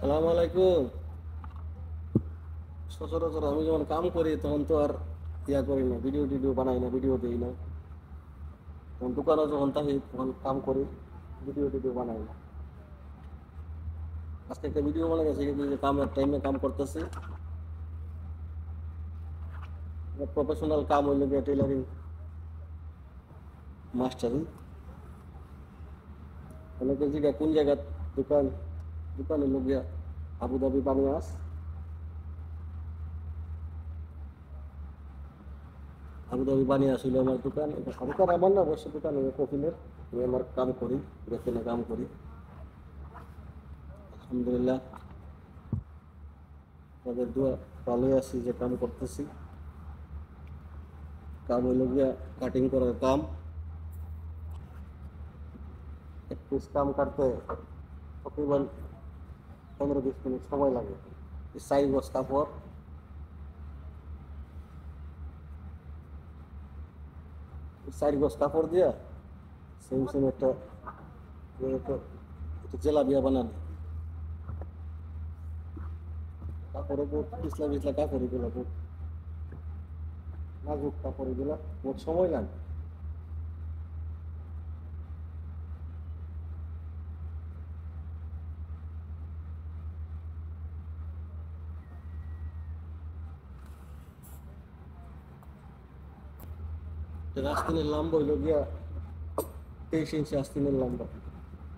সালাম আলাইকুম। সচরাচর আমি যখন কাম করি তখন তো আর করি না, ভিডিও টিডিও বানাই না, ভিডিও দিই না। তখন দোকানে যখন থাকি তখন কাম করি, ভিডিও টিডিও বানাই না। আজকে একটা ভিডিও বানাই গেছে যে কামের টাইমে কাম করতেছি। প্রফেশনাল কাম হইলে গিয়ে টেলারিং মাস্টারি। অনেকে জিগা কোন জায়গার দোকান, দোকান হইল গিয়া আবুধাবি বানিয়াস। আবুধাবি বানিয়াস হইলো আমার দোকান। দোকান আমার না, অবশ্য দোকান কফিলের। আমি আমার কাম করি, বেতনে কাম করি। আলহামদুলিল্লাহ, তাদের দোয়া ভালোই আছি যে কাম করতেছি। কাম হইল গিয়া কাটিং করার কাম। এক পিস কাম কাটতে তকরিবান 15-20 মিনিট সময় লাগে। 4 গজ কাপড়, 4 গজ কাপড় দিয়া সেম সেম একটা একটা একটা জেলাবিয়া বানানো। কাপড়ে বহুত পিছলা পিছলা কাপড়, এগুলো বহুত নাজুক কাপড়, এগুলো বহুত সময় লাগে। আস্তিনের লম্বা হইল গিয়া 23 ইঞ্চি আস্তিনের লম্বা।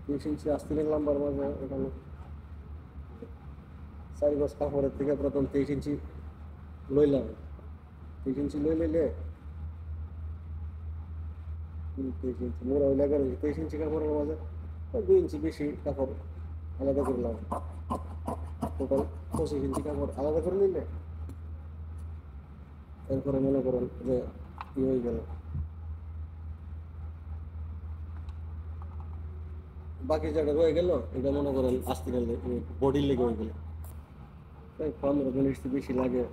23 ইঞ্চি আস্তিনের লম্বার মাঝে এখানে 4 গজ কাপড়ের থেকে প্রথম 23 ইঞ্চি লইলাম। 23 ইঞ্চি লইলে 23 ইঞ্চি মোড়া হইলে 11 ইঞ্চি। 23 ইঞ্চি কাপড়ের মাঝে 2 ইঞ্চি বেশি কাপড় আলাদা করলাম। টোটাল 25 ইঞ্চি কাপড় আলাদা করে নিলে এরপরে মনে করেন যে হয়ে গেল। বাকি যেটা রয়ে গেল এটা মনে করেন আস্তিনের বডির লেগে হয়ে গেল। তাই 15 মিনিট বেশি লাগে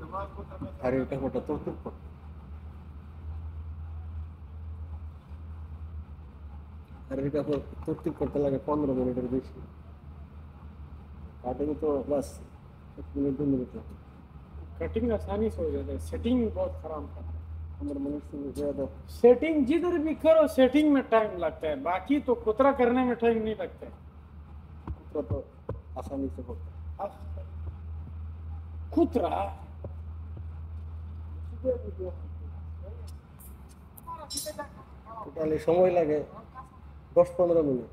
শাড়ির কাপড়টা তরতুর করতে। শাড়ির কাপড় তরতুর করতে লাগে 15 মিনিটের বেশি। কাটিং তো বাস 1 মিনিট 2 মিনিট লাগে। कटिंग आसानी से हो जाता है, सेटिंग बहुत खराब है। 15 मिनट से ज्यादा सेटिंग जिधर भी करो सेटिंग में टाइम लगता है, बाकी तो कुतरा करने में टाइम नहीं लगता है। तो आसानी से होता अब कुतरा है। টোটালি সময় লাগে 10-15 মিনিট।